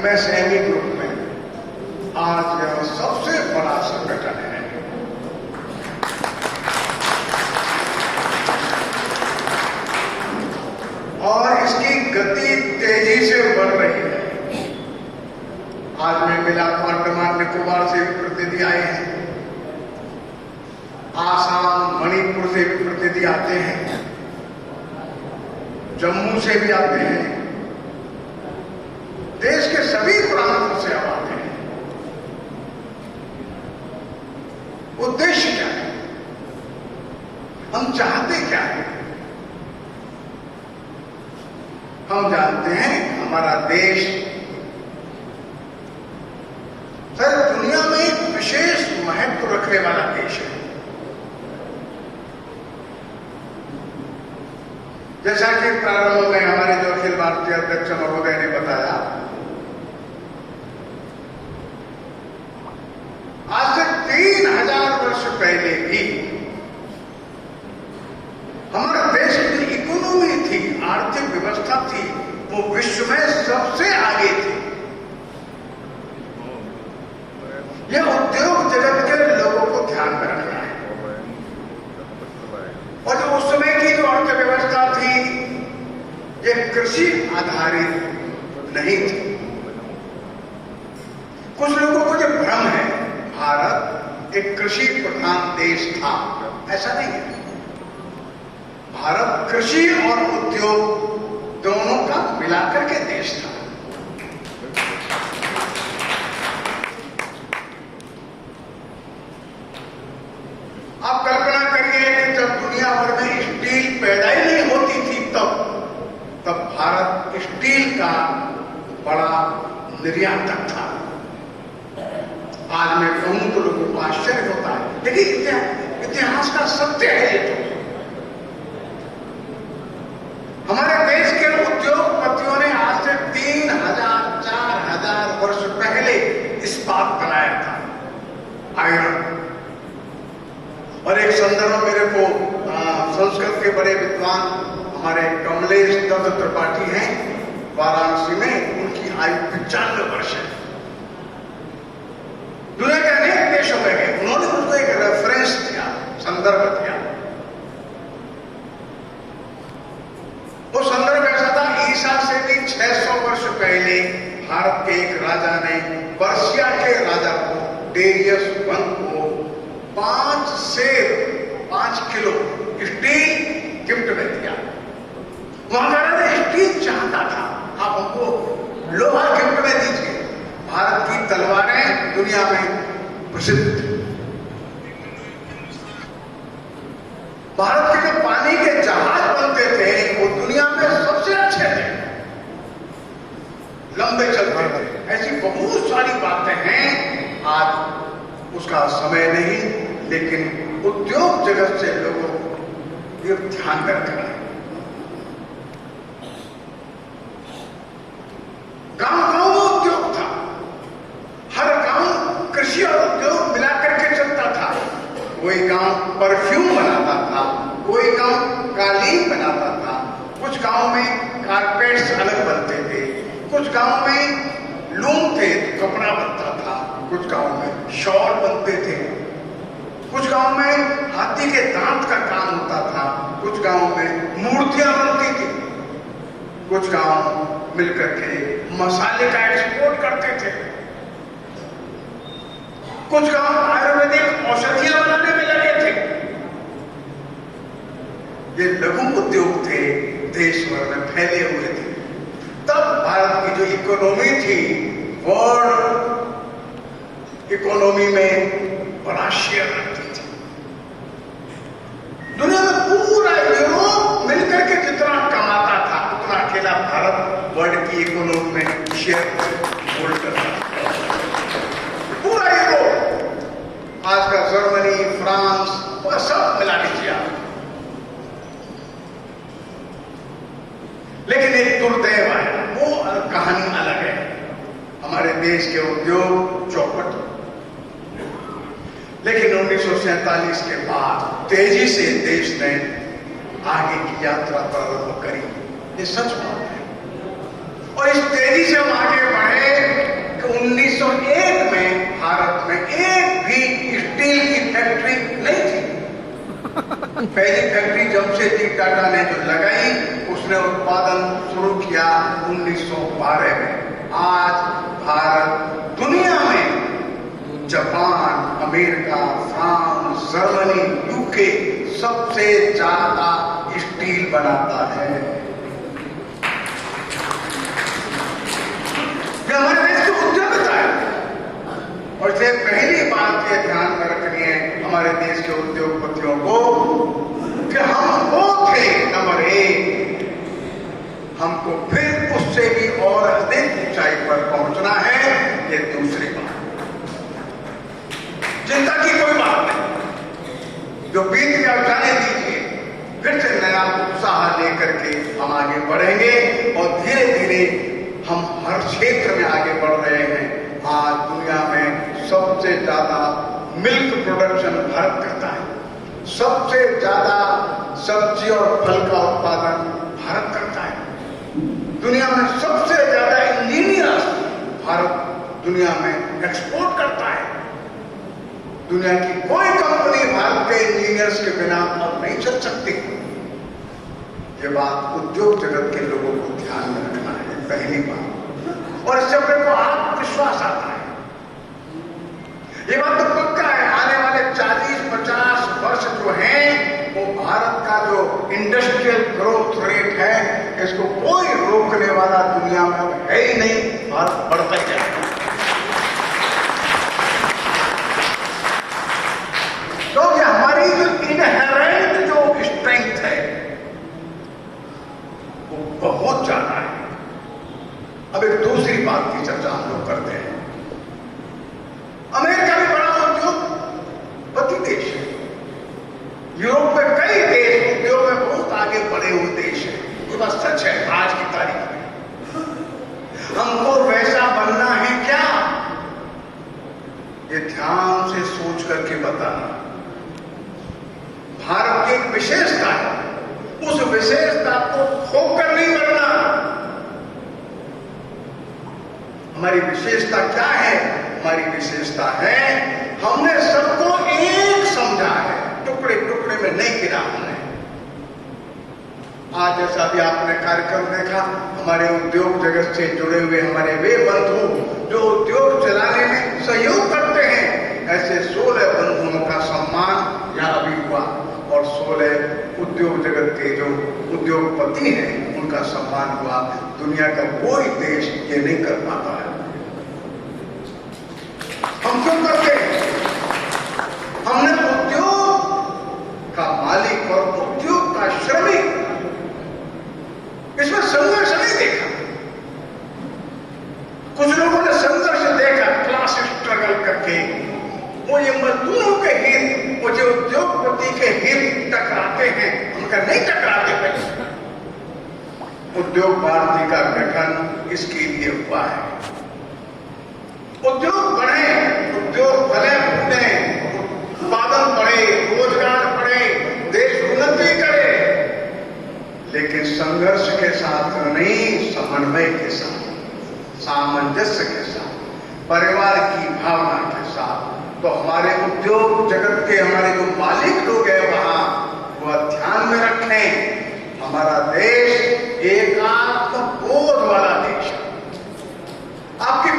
MSME group में आज यह सबसे बड़ा संगठन है। और इसकी गति तेजी से बढ़ रही है। आज मैं मिला तो अंडमान निकोबार से भी प्रतिनिधि आए हैं, आसाम मणिपुर से भी प्रतिनिधि आते हैं, जम्मू से भी आते हैं, देश के सभी प्रांतों से अब आते हैं। उद्देश्य क्या है? हम चाहते क्या है? हम जानते हैं हमारा देश सर दुनिया में एक विशेष महत्व रखने वाला देश है। जैसा कि प्रारंभ में हमारे जो अखिल भारतीय अध्यक्ष महोदय ने बताया, आज से 3000 वर्ष पहले भी हमारे देश की जो इकोनॉमी थी, आर्थिक व्यवस्था थी, वो विश्व में सबसे आगे थी। यह उद्योग जगत के लोगों को ध्यान में रखना है। और जो उस समय की जो अर्थव्यवस्था थी, यह कृषि आधारित नहीं थी। कुछ लोगों को जो भ्रम है, भारत एक कृषि प्रधान देश था, ऐसा नहीं है। भारत कृषि और उद्योग दोनों का मिलाकर के देश था। आप कल्पना करिए कि जब दुनिया भर में स्टील पैदा ही नहीं होती थी, तब भारत स्टील का बड़ा निर्यातक था। आज मैं कहूं तो लोगों को आश्चर्य होता है, लेकिन इतिहास का सत्य है ये। तो हमारे देश के उद्योगपतियों ने आज से 3000-4000 वर्ष पहले इस्पात बनाया था, आयरन। और एक संदर्भ मेरे को संस्कृत के बड़े विद्वान हमारे कमलेश दत्त त्रिपाठी हैं, वाराणसी में, उनकी आयु 95 वर्ष है। दुनिया के अनेक देशों में गए, उन्होंने उसको एक रेफरेंस दिया, संदर्भ दिया। वो संदर्भ ऐसा था, ईसा से भी 600 वर्ष पहले भारत के एक राजा ने पर्शिया के राजा को, डेरियस I को 5 किलो स्टील गिफ्ट में दिया। वहां का राजा स्टील चाहता था, आप हमको लोहा गिफ्ट में दीजिए। भारत की तलवारें दुनिया में प्रसिद्ध थी। भारत के जो पानी के जहाज बनते थे, वो दुनिया में सबसे अच्छे थे, लंबे चलते थे। ऐसी बहुत सारी बातें हैं, आज उसका समय नहीं, लेकिन उद्योग जगत से लोगों को ये ध्यान में रखना है। गांव-गांव में उद्योग था, हर गांव कृषि और उद्योग मिलाकर के चलता था। कोई गांव परफ्यूम बनाता था, कोई गांव कालीन बनाता था, कुछ गांव में कारपेट्स अलग बनते थे, कुछ गांव में लूम थे, कपड़ा बनता था, कुछ गांव में शॉल बनते थे, कुछ गांव में हाथी के दांत का काम होता था, कुछ गांव में मूर्तियां बनती थी, कुछ गांव मिलकर के मसाले का एक्सपोर्ट करते थे, कुछ गांव आयुर्वेदिक औषधियां बनाने में लगे थे। ये लघु उद्योग थे, देश भर में फैले हुए थे। तब भारत की जो इकोनॉमी थी, वर्ल्ड इकोनॉमी में बड़ा शेयर रखती थी। दुनिया में पूरा यूरोप मिलकर के जितना कमाता था, उतना अकेला भारत वर्ल्ड की इकोनॉमी में शेयर होल्ड करता था। पूरा यूरोप, आज का जर्मनी, फ्रांस, वह सब मिला लीजिए आप। लेकिन एक दुर्दैव आया, वो कहानी अलग है। हमारे देश के उद्योग चौपट, लेकिन 1947 के बाद तेजी से देश ने आगे की यात्रा प्रारंभ करी। ये सच बात है। और इस तेजी से हम आगे बढ़े जी टाटा ने जो लगाई, उसने उत्पादन शुरू किया 1912 में। आज भारत दुनिया में Japan, America, France, Germany, UK सबसे ज्यादा स्टील बनाता है। यह हमारे देश की उद्यमिता है। और इसे पहली बात ये ध्यान में रखनी है हमारे देश के उद्योगपतियों को कि हम वो थे नंबर 1, हमको फिर उससे भी और अधिक ऊंचाई पर पहुंचना है, ये दूसरी बात। चिंता की कोई बात नहीं, जो बीत गया जाने दीजिए, फिर से नया उत्साह लेकर के हम आगे बढ़ेंगे और धीरे धीरे हम हर क्षेत्र में आगे बढ़ रहे हैं। आज दुनिया में सबसे ज्यादा मिल्क प्रोडक्शन भारत करता है, सबसे ज्यादा सब्जी और फल का उत्पादन भारत करता है, दुनिया में सबसे ज्यादा इंजीनियर्स भारत दुनिया में एक्सपोर्ट करता है। दुनिया की कोई कंपनी भारत के इंजीनियर्स के बिना अब नहीं चल सकती। ये बात उद्योग जगत के लोगों को ध्यान में रखना है, पहली बात। और इससे अपने को आत्मविश्वास आता है। ये बात तो पक्का है, आने वाले 40-50 वर्ष जो हैं, वो भारत का जो इंडस्ट्रियल ग्रोथ रेट है, इसको कोई रोकने वाला दुनिया में अब है ही नहीं, भारत बढ़ता ही जाएगा। तो ये हमारी जो इनहेरेंट जो स्ट्रेंथ है वो बहुत ज्यादा है। अब एक दूसरी बात की चर्चा हम लोग करते हैं। अमेरिका भी बड़ा उद्योगपति देश है, यूरोप में कई देश उद्योग में बहुत आगे बढ़े हुए देश है। ये बात सच है आज की तारीख में। हमको वैसा बनना है क्या, ये ध्यान से सोच करके बताना। भारत की एक विशेषता है, उस विशेषता को खोकर नहीं करना। हमारी विशेषता क्या है? हमारी विशेषता है हमने सबको एक समझा है, टुकड़े टुकड़े में नहीं गिरा हमने। आज जैसा भी आपने कार्यक्रम देखा, हमारे उद्योग जगत से जुड़े हुए हमारे वे बंधु जो उद्योग चलाने में सहयोग करते हैं, ऐसे 16 बंधुओं का सम्मान यहाँ अभी हुआ और 16 उद्योग जगत के जो उद्योगपति हैं उनका सम्मान हुआ। दुनिया का कोई देश ये नहीं कर पाता है। हम क्यों करते हैं? हमने उद्योग का मालिक और उद्योग का श्रमिक इसमें संघर्ष नहीं देखा। कुछ लोगों ने संघर्ष देखा, क्लास स्ट्रगल करके। वो ये मजदूरों के हित, वो जो उद्योगपति के हित टकराते हैं, उनका नहीं टकराते हैं। उद्योग भारती का गठन इसके लिए हुआ है। उद्योग बढ़े, उद्योग भले फूटे, उत्पादन बढ़े, रोजगार बढ़े, देश उन्नति करे, लेकिन संघर्ष के साथ नहीं, समन्वय के साथ, सामंजस्य के साथ, परिवार की भावना के साथ। तो हमारे उद्योग जगत के हमारे जो मालिक लोग हैं वहां, वह ध्यान में रखें, हमारा देश एकात्म बोध वाला देश है। आपकी